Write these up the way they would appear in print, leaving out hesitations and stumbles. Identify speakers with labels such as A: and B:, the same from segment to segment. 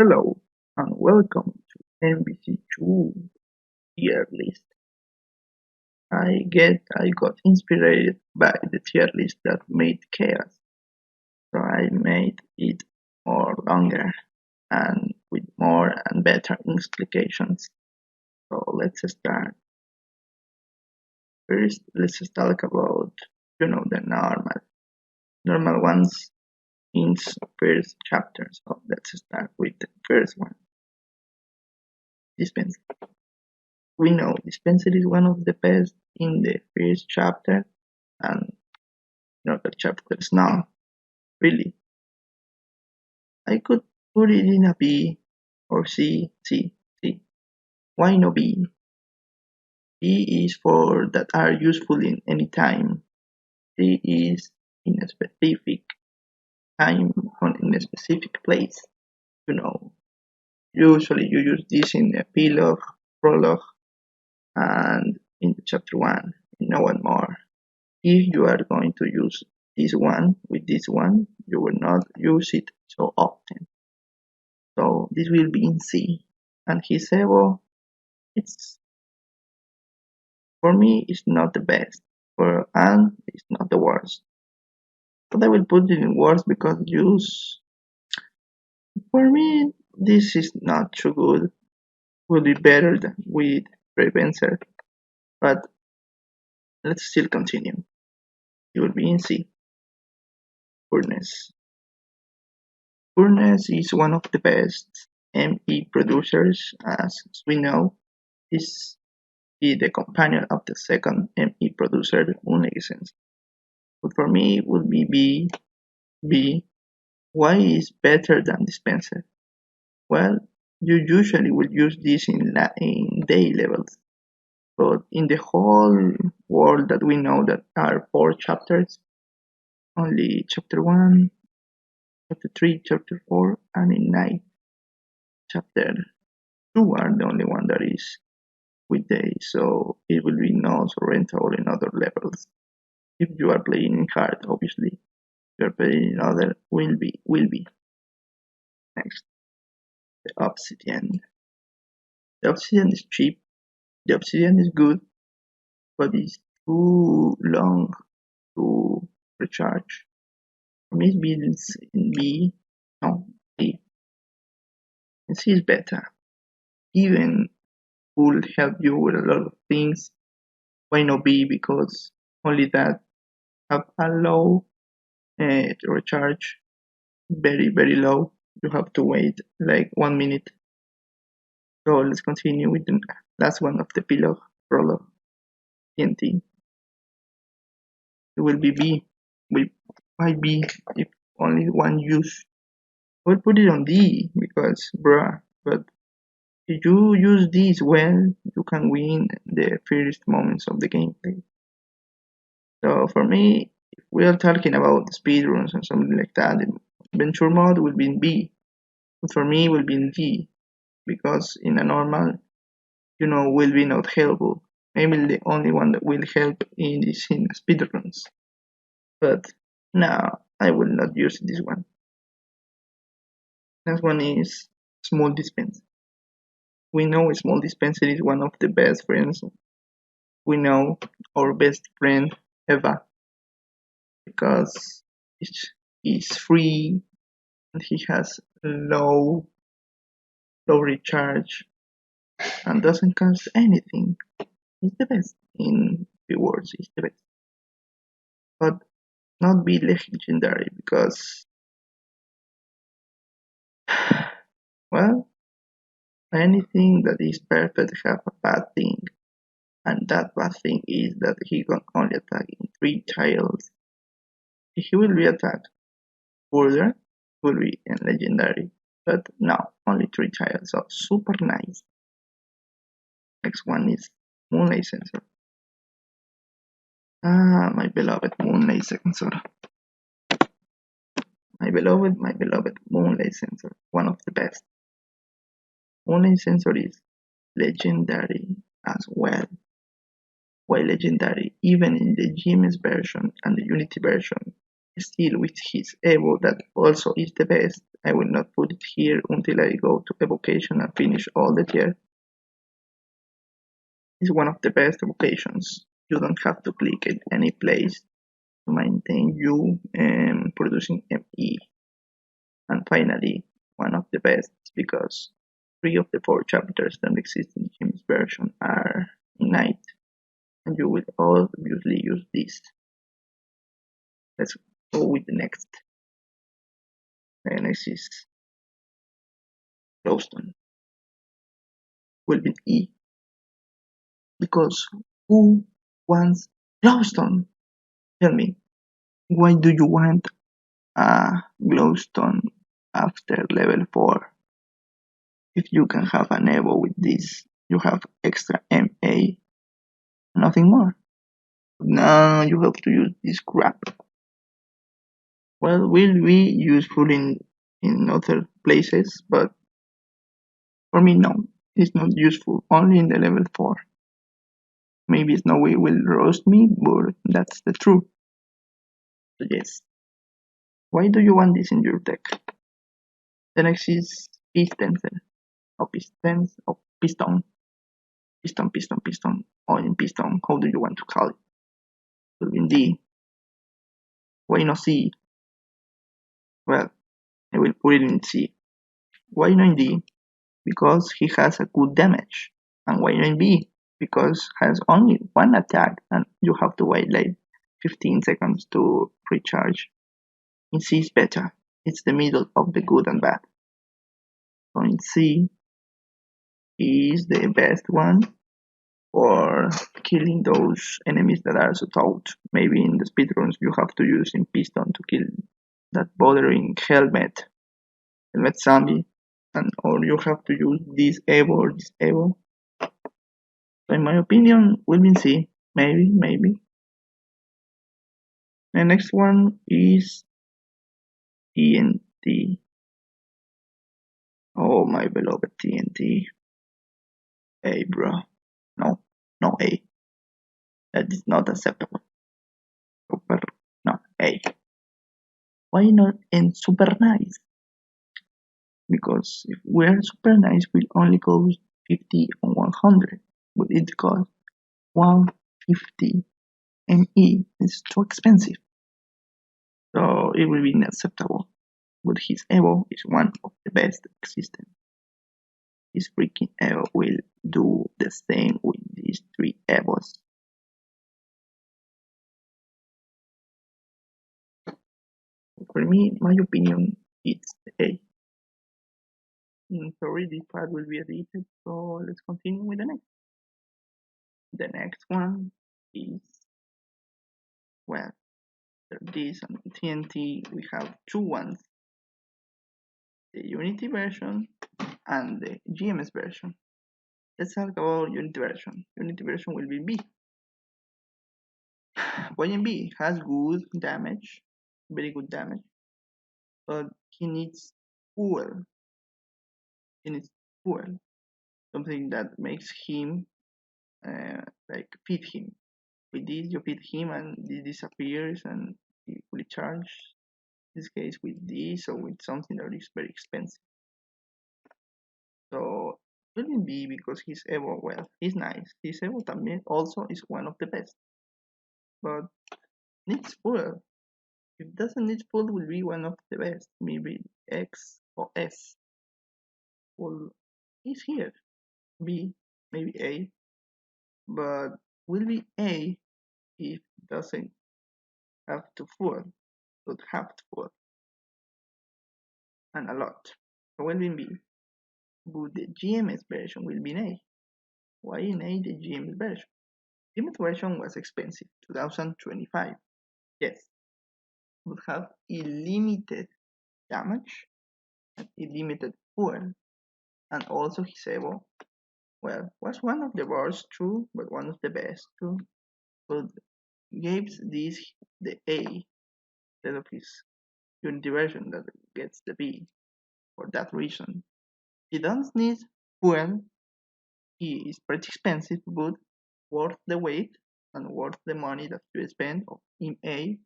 A: Hello and welcome to MVZ2 tier list. I got inspired by the tier list that made chaos, so I made it more longer and with more and better explications. So let's start. First, let's talk about the normal ones in first chapter. So let's start with the first one. Dispense. We know Dispenser is one of the best in the first chapter and other chapters now. Really, I could put it in a B or C, C, C. Why no B? B is for that are useful in any time. C is in a specific time or in a specific place. You know, usually you use this in the epilogue, prologue, and in the chapter 1, no one more. If you are going to use this one with this one, you will not use it so often. So this will be in C. And Hisebo, it's for me, it's not the best. And it's not the worst. But I will put it in worst because use for me this is not too good. Will be better than with Prevencer. But let's still continue. It will be in C. Furnace. Furnace is one of the best ME producers, as we know. This is the companion of the second ME producer, Unity. But for me, it would be B. B. Why is better than Dispenser? Well, you usually will use this in day levels, but in the whole world that we know that are 4 chapters, only chapter 1, chapter 3, chapter 4, and in night chapter 2 are the only one that is with day, so it will be not so rentable in other levels. If you are playing in hard, obviously. If you are playing in other, will be. Next, the Obsidian. The Obsidian is cheap. The Obsidian is good, but it's too long to recharge. For me, it's in B. No, C. And C is better. Even will help you with a lot of things. Why not B? Because only that have a low to recharge, very low. You have to wait like 1 minute. So let's continue with the last one of the pillow roller TNT. It will be B. Why B if only one use? I will put it on D because bruh, but if you use this well, you can win the first moments of the gameplay. So for me, if we are talking about speedruns and something like that, adventure mode will be in B. But for me, it will be in D because in a normal, will be not helpful. Maybe the only one that will help is in speedruns. But now I will not use this one. Next one is small dispenser. We know small dispenser is one of the best friends. We know our best friend Eva because it's free and he has low recharge and doesn't cost anything. It's the best in rewards. It's the best, but not be legendary because well, anything that is perfect have a bad thing, and that bad thing is that he can only attack in 3 tiles. If he will be attacked further, will be in legendary, but no, only 3 tiles, so super nice. Next one is Moonlight Sensor. Ah, my beloved Moonlight Sensor. My beloved Moonlight Sensor, one of the best. Moonlight Sensor is legendary as well. Why legendary? Even in the GMS version and the Unity version, still with his Evo that also is the best, I will not put it here until I go to evocation and finish all the tier. It's one of the best evocations. You don't have to click at any place to maintain you producing ME. And finally, one of the best because 3 of the 4 chapters that exist in GMS version are Ignite, and you will obviously use this. Let's go with the next. The next is Glowstone. Will be E. Because who wants Glowstone? Tell me, why do you want a Glowstone after level 4? If you can have an Evo with this, you have extra MA, nothing more. Now you have to use this crap. Well, will be useful in other places, but for me, no. It's not useful, only in the level 4. Maybe Snowy will roast me, but that's the truth. So yes. Why do you want this in your deck? The next is Pistons, or Pistons, or Piston. Piston, or in Piston, how do you want to call it? Will be in D. Why not C? Well, I will put it in C. Why not in D? Because he has a good damage. And why not in B? Because has only one attack and you have to wait like 15 seconds to recharge. In C is better. It's the middle of the good and bad. So in C is the best one for killing those enemies that are so taught. Maybe in the speedruns you have to use in Piston to kill that bothering helmet zombie, and or you have to use this Evo or this Evo. So in my opinion, will be C. Maybe. The next one is TNT. Oh my beloved TNT. Hey bro. No A. That is not acceptable. Super no A. Why not in super nice? Because if we're super nice, we'll only cost 50 on 100, but it costs 150 ME. It's too expensive. So it will be unacceptable. But his Evo is one of the best existing. His freaking Evo will do the same with these 3 Evos. For me, my opinion, it's A. Sorry, this part will be edited, so let's continue with the next. The next one is, well, this and TNT, we have 2 ones. The Unity version and the GMS version. Let's talk about Unity version. Unity version will be B. YMB has good damage, very good damage, but he needs fuel. He needs fuel, something that makes him like feed him. With this, you feed him and this disappears and he fully charges. In this case, with this or with something that is very expensive. So will be because his Evo, well, he's nice. His Evo también also is one of the best, but needs fuel. If it doesn't need full, will be one of the best. Maybe X or S. Well, is here. B, maybe A, but will be A if it doesn't have to full. Would have to full. And a lot. So will be in B. But the GMS version will be in A. Why in A the GMS version? GMS version was expensive, 2025. Yes. Would have unlimited damage and unlimited fuel. And also his Evo, well, was one of the worst, true, but one of the best, true. But gives this the A instead of his Unity version that gets the B. For that reason, he doesn't need fuel. He is pretty expensive, but worth the wait and worth the money that you spend in A.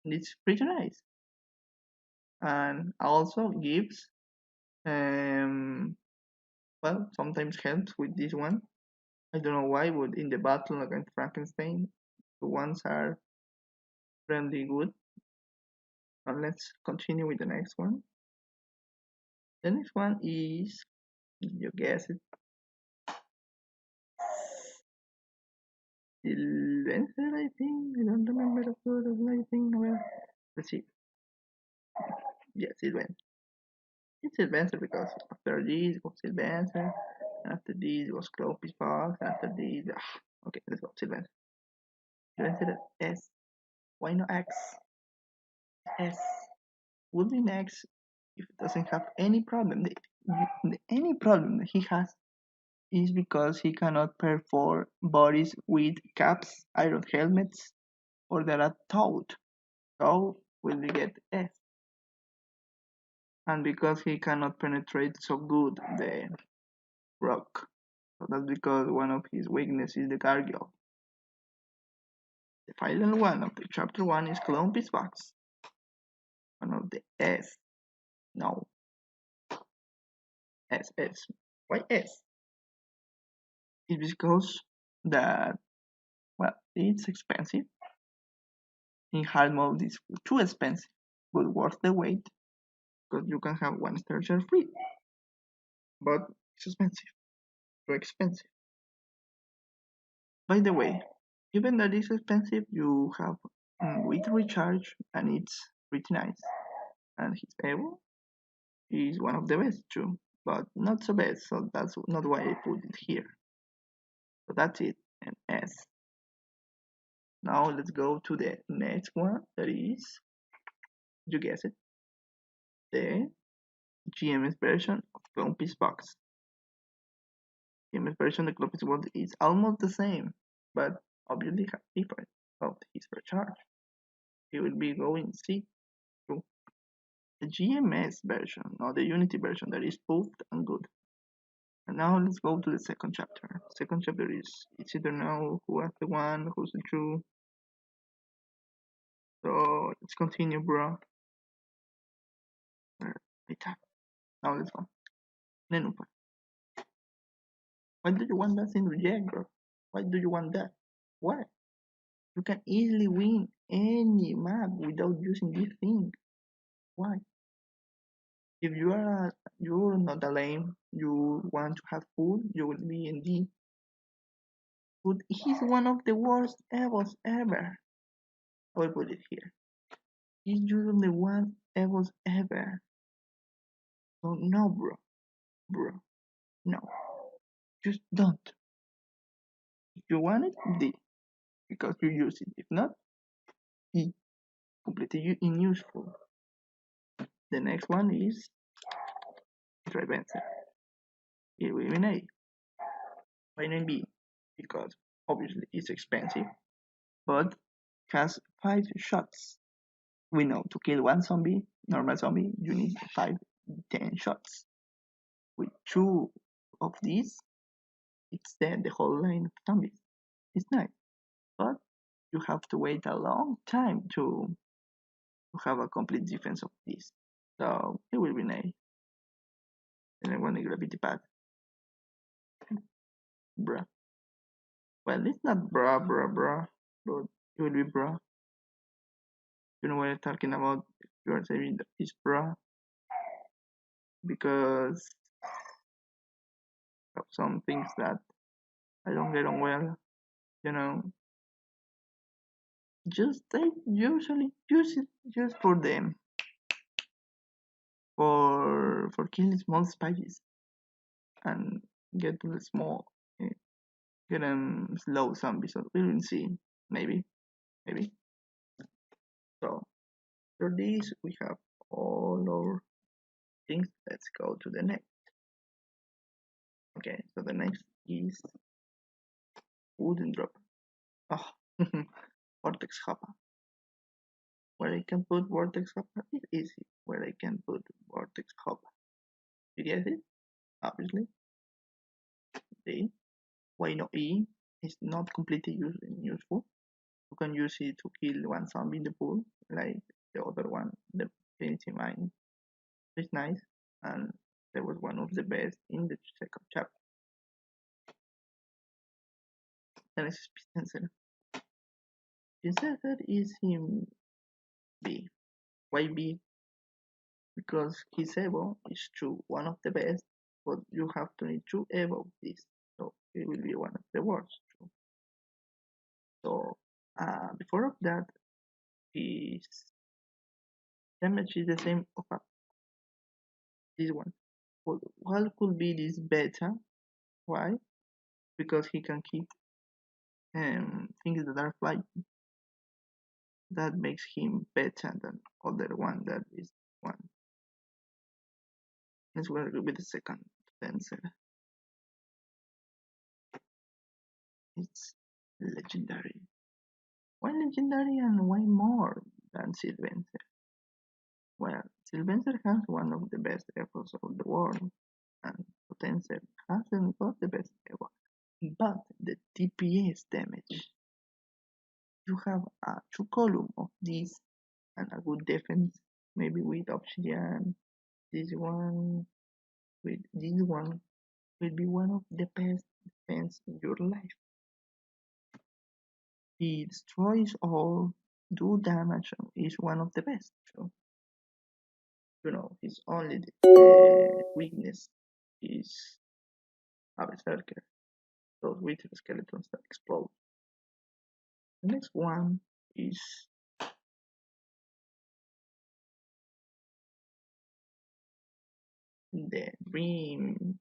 A: And it's pretty nice. and also gives um well, sometimes helps with this one. I don't know why, but in the battle against Frankenstein, the ones are really good. Now let's continue with the next one. The next one is, you guess it, Inventor, I think. I don't remember the word of I think. Well, let's see. Yes, Inventor. It's Inventor because after this was Inventor, after this was Clopis Box, after this. Okay, let's go. Inventor. Inventor S. Why not X? S. Would be next if it doesn't have any problem. The any problem that he has is because he cannot perform bodies with caps, iron helmets, or that are towed. So will we get F? And because he cannot penetrate so good the rock. So that's because one of his weaknesses is the gargoyle. The final one of the chapter 1 is Columbus Box. One of the S. No. S, S. Why S? It's because that, well, it's expensive. In hard mode, it's too expensive, but worth the wait because you can have one starter free. But it's expensive, too expensive. By the way, even that it's expensive, you have with recharge, and it's pretty nice. And his Evo is one of the best too, but not so best, so that's not why I put it here. So that's it, and S. Now let's go to the next one, that is, you guess it, the GMS version of Clompy's Box. GMS version of Clompy's Box is almost the same, but obviously different of his recharge. He will be going C to the GMS version, not the Unity version that is poofed and good. And now let's go to the second chapter. Second chapter is, it's either know who has the one, who's the true. So let's continue, bro. Now let's go. Nenupa. Why do you want that in reject, bro? Why do you want that? Why? You can easily win any map without using this thing. Why? If you're not a lame, you want to have food, you will be in D. But he's one of the worst evils ever. I will put it here. He's usually the one evils ever. So no, bro, no. Just don't. If you want it, D, because you use it. If not, E, completely unuseful. The next one is Revenser. It will be an A. Why not B? Because obviously it's expensive, but has 5 shots. We know to kill one zombie, normal zombie, you need 5-10 shots. With 2 of these, it's dead the whole line of zombies. It's nice, but you have to wait a long time to have a complete defense of this. So it will be nice. And I want to gravity pad. Bruh. Well, it's not bruh, but it will be bruh. You know what I'm talking about? If you are saying that it's bruh, because of some things that I don't get on well, you know. Just I usually use it just for them, for killing small spies and get the small, get them slow zombies. So we will see, maybe. So for this we have all our things. Let's go to the next. Okay, so the next is wooden drop. Oh, vortex hopper. Where I can put vortex hopper is easy. Where I can put vortex hopper. You get it? Obviously. D. Why no E? It's not completely useful. You can use it to kill one zombie in the pool, like the other one, the Trinity Mine. It's nice, and that was one of the best in the second chapter. And it's Spencer. Spencer is him B. Why B? Because his Evo is true, one of the best, but you have to need two Evo of this, so it will be one of the worst. True. So before of that, his damage is the same of this one. Well, what could be this better? Why? Because he can keep things that are flying. That makes him better than other one that is one. Let's go with the second Spencer. It's legendary. Why legendary and why more than Sylvester? Well, Sylvester has one of the best efforts of the world, and Potencer hasn't got the best ever. But the DPS damage, you have a two column of this and a good defense, maybe with Obsidian. This one with this one will be one of the best defense in your life. He destroys all, do damage, and is one of the best. So, his only weakness is a berserker, those with skeletons that explode. The next one is the Dream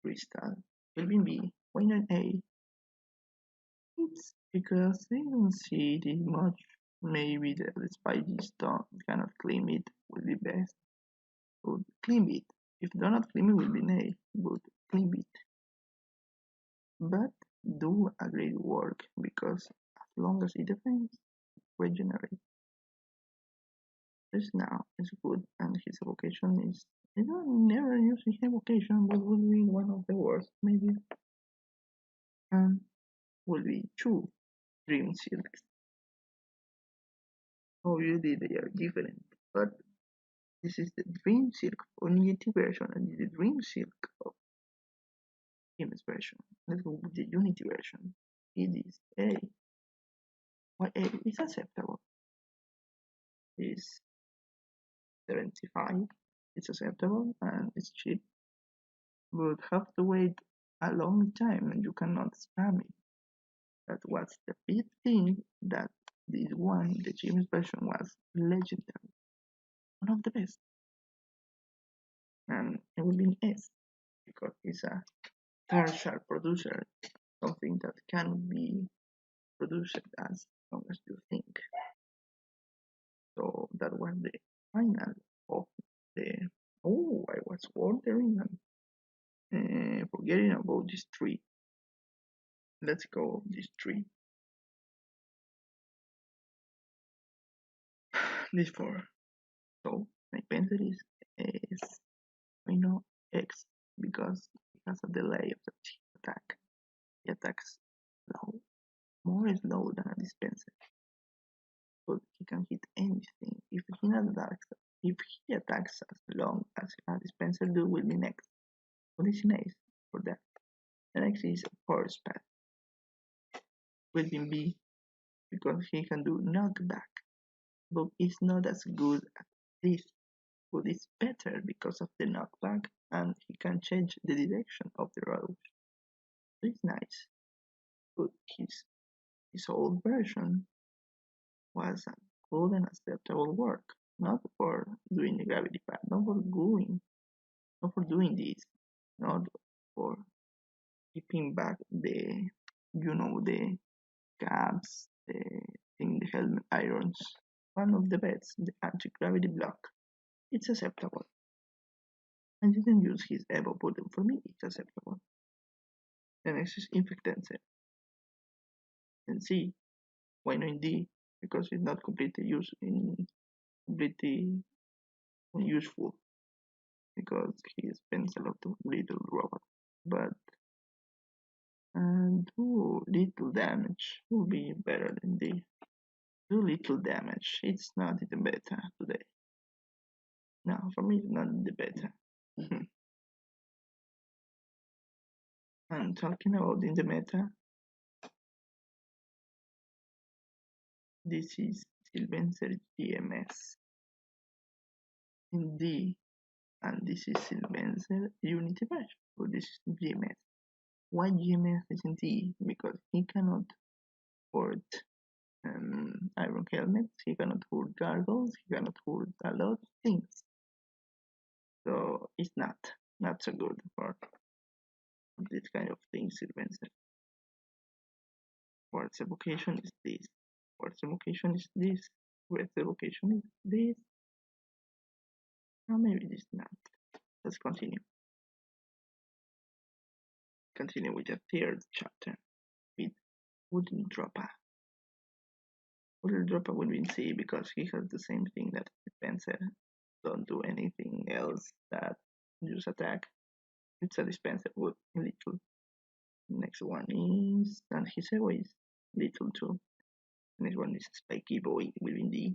A: Crystal. Will be B. Why not A? It's because they don't see it much. Maybe the Spidey don't cannot claim it will be best. But claim it. If do not claim it will be A. But claim it. But do a great work because as long as it defends, regenerate. This now is good and his evocation is I don't never use his evocation but will be one of the worst maybe. And will be two dream silks. Obviously they are different, but this is the dream silk on Unity version and the dream silk of GMS version. Let's go with the Unity version. It is A. Why A is acceptable. It's 75. It's acceptable and it's cheap. But have to wait a long time and you cannot spam it. That was the big thing that this one, the GMS version was legendary. One of the best. And it will be an S because it's a partial producer, something that can be produced as long as you think. So that was the final of the. Oh, I was wondering and forgetting about this tree. Let's go this tree. This four. So my pencil is X because it has a delay of the attack. He attacks slow, more slow than a dispenser. But he can hit anything. If he attacks as long as a dispenser do will be next. What is nice for that? The next is Force Path. Will be B because he can do knockback. But it's not as good as this. But it's better because of the knockback and he can change the direction of the road. So it's nice. But his old version was a good and acceptable work. Not for doing the gravity pad, not for doing this, not for keeping back the caps, the helmet irons. One of the best, the anti-gravity block. It's acceptable. And you can use his Evo, but for me it's acceptable. The next is Infectencer. And C, why not D? Because it's not completely useful. Because he spends a lot of little robot. But do little damage will be better than D. do little damage. It's not in the beta today. No, for me it's not in the beta. I'm talking about in the meta. This is Inventor GMS in D, and this is Inventor Unity version. So this is GMS. Why GMS is in D? Because he cannot port iron helmets, he cannot hold gargles, he cannot hold a lot of things. So it's not so good for this kind of things. Inventor. What's evocation is this? What's evocation is this? What's evocation is this? Or maybe this not. Let's continue. Continue with the third chapter with Wooden Dropper. Wooden Dropper will be in C because he has the same thing that Dispenser. Don't do anything else that use attack. It's a Dispenser wood little. Next one is, and his away is little too. Next one is Spiky Boy will be in D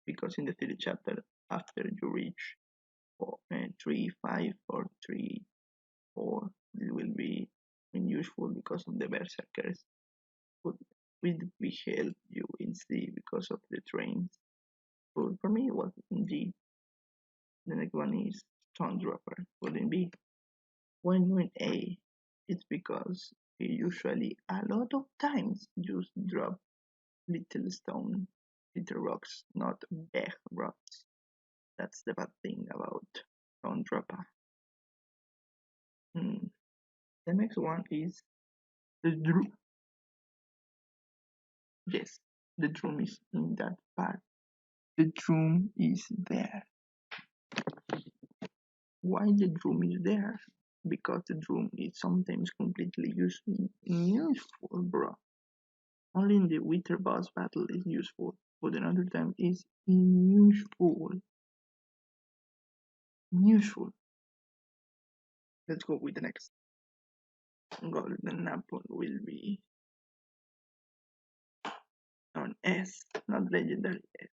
A: because in the third chapter after you reach 3, 5 or 3, 4 it will be useful because of the berserkers would help you in C because of the trains. But for me it was in D. The next one is Stone Dropper wouldn't be. When you're in A, it's because you usually a lot of times just drop little stone, little rocks, not big rocks. That's the bad thing about Stone Dropper. The next one is the drum. Yes, the drum is in that part. The drum is there. Why the drum is there? Because the drum is sometimes completely useful, bro. Only in the Wither boss battle is useful, but another time is unuseful. Useful. Let's go with the next. Golden Apple will be on S, not legendary S.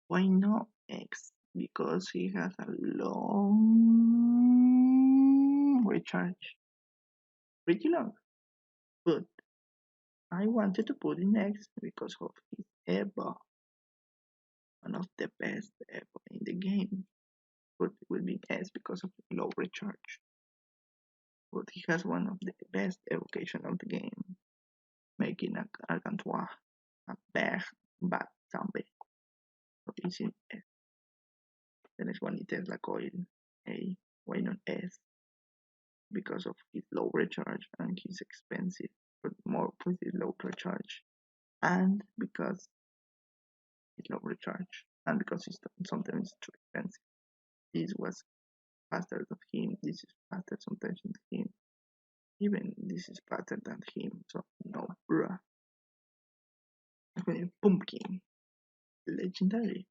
A: Why not X? Because he has a long recharge. Pretty long. But I wanted to put in X because of his Evo. One of the best Evo in the game. But it will be S because of the low recharge. But he has one of the best evocation of the game, making a Gargantua a bad zombie. So it's in S. The next one is Tesla Coil A. Why not S? Because of his low recharge and he's expensive, but more with his low recharge, and because it's low recharge, and because it's sometimes too expensive. This was faster than him. This is faster sometimes than him. Even this is faster than him. So no, bruh. Pumpkin, legendary.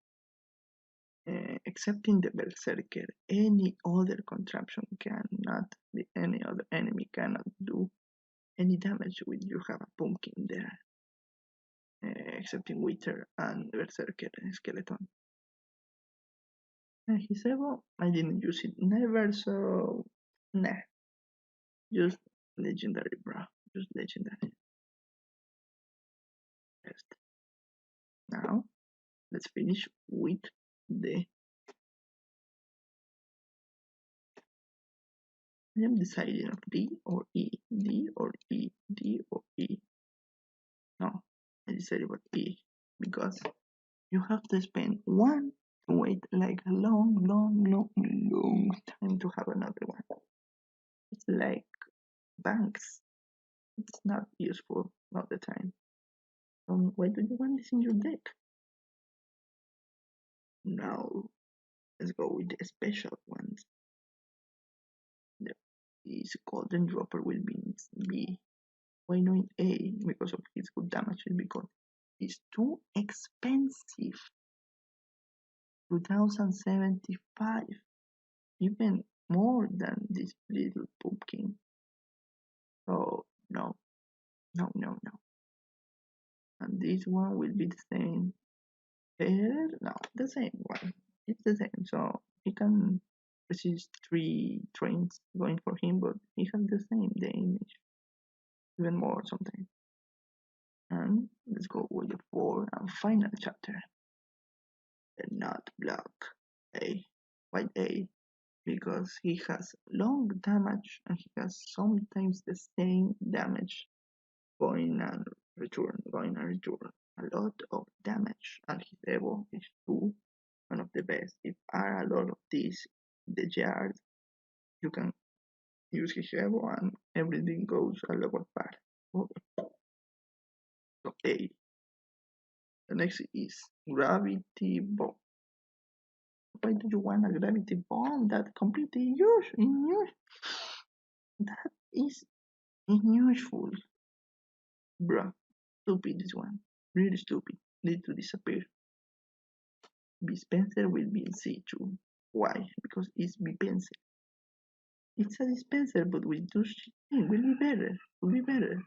A: Excepting the berserker, any other contraption cannot. Any other enemy cannot do any damage when you have a pumpkin there. Excepting Wither and berserker skeleton. His Evo, I didn't use it never, so nah. Just legendary, bro. Just legendary. Best. Now, let's finish with the. I am deciding of D or E, D or E, D or E. No, I decided about E because you have to spend one to wait like a long time to have another one. It's like banks. It's not useful all the time. Why do you want this in your deck? Now, let's go with the special ones. This golden dropper will be in B. Why not in A? Because of his good damage, because it's too expensive. 2075, even more than this little pumpkin. So no. And this one will be the same. No, the same one. It's the same. So he can resist 3 trains going for him, but he has the same, the image. Even more sometimes. And let's go with the fourth and final chapter. The not block A. Why A? Because he has long damage and he has sometimes the same damage going and return, going and return. A lot of damage, and his Evo is too one of the best. If are a lot of these in the yard, you can use his Evo and everything goes a level back. Okay. So A. The next is Gravity Bomb. Why do you want a gravity bomb? That completely that is unusual. Bruh, stupid this one. Really stupid. Need to disappear. Dispenser will be in C2. Why? Because it's dispenser. It's a dispenser, but with two will be better. Could be better.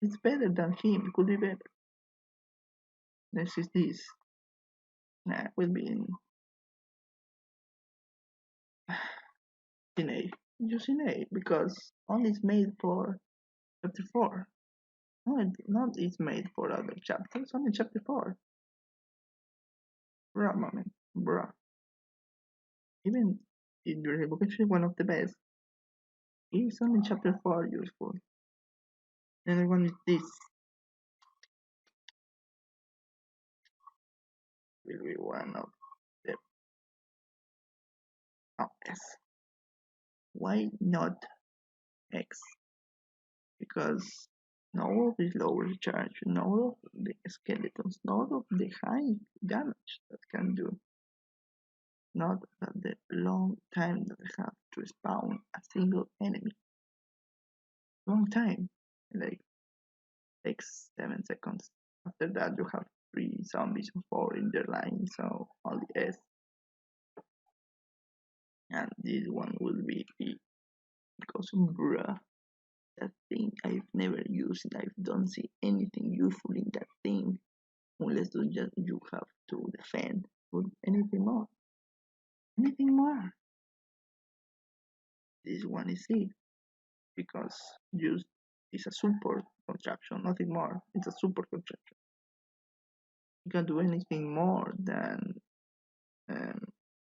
A: It's better than him. Could be better. Next is this. Nah, will be in A. Just in A because only is made for chapter 4. No, not is made for other chapters. Only chapter 4. Bruh, moment. Bruh. Even in your evocation, one of the best. It's only chapter 4 useful. Another one is this. Will be one of the S. Why not X? Because none of the lower charge, none of the skeletons, none of the high damage that can do, not that the long time that they have to spawn a single enemy. Long time, like 7 seconds. After that, you have 3 zombies or 4 in their line, so only S. And this one will be E. Because, bruh, that thing I've never used it. I don't see anything useful in that thing unless you have to defend or anything more. Anything more. This one is it because just it's a support construction, nothing more. It's a support construction. You can do anything more than um,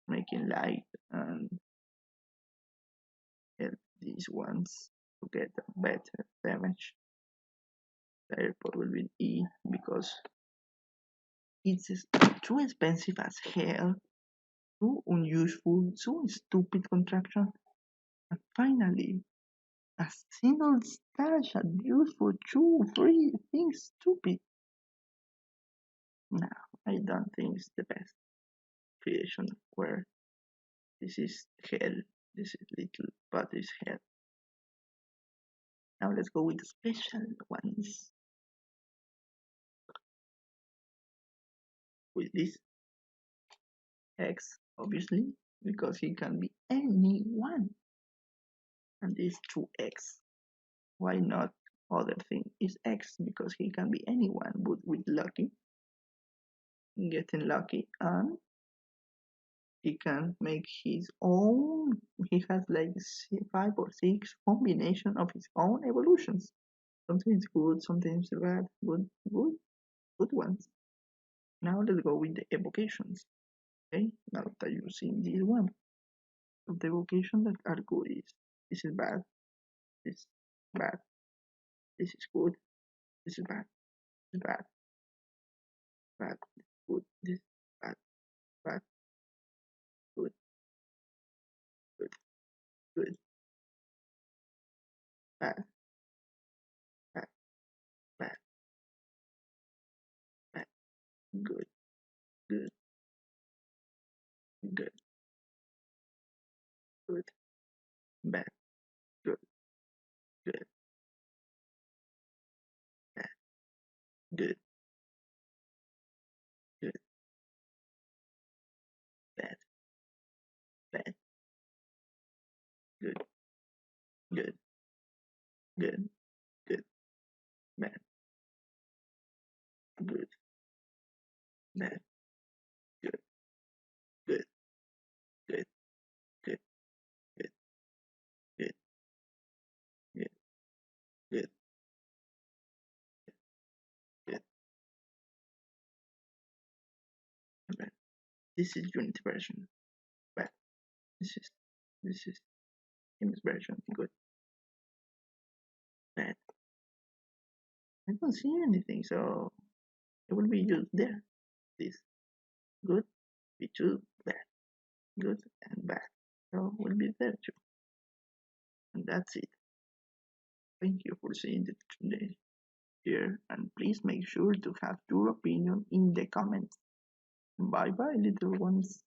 A: making light and help these ones to get better damage. The airport will be E because it's too expensive as hell, too unuseful, so stupid contraction. And finally, a single stash at used for 2 free things stupid. No, I don't think it's the best creation where this is hell. This is little, but it's hell. Now let's go with the special ones. With this X, obviously, because he can be anyone. And this 2X. Why not other thing is X? Because he can be anyone, but with lucky, getting lucky, and he can make his own. He has like 5 or 6 combination of his own evolutions. Sometimes good, sometimes bad, good ones. Now let's go with the evocations. Okay, now that you've seen this one, the evocations that are good is this is bad, this is bad, this is good, this is bad, this is bad, bad, good, this is bad, bad, good, good, good, bad, bad, bad, bad, good, good, good, good, bad, good, good, bad, good, good, bad, bad, good, good, good, good, bad, good, bad, good, good, good, good, good, good, good, good, good, bad. This is Unity version, bad. This is this is GMS version, good, bad. I don't see anything, so it will be just there. This good, be two, bad, good, and bad. So will be there too. And that's it. Thank you for seeing it today here, and please make sure to have your opinion in the comments. Bye bye, little ones.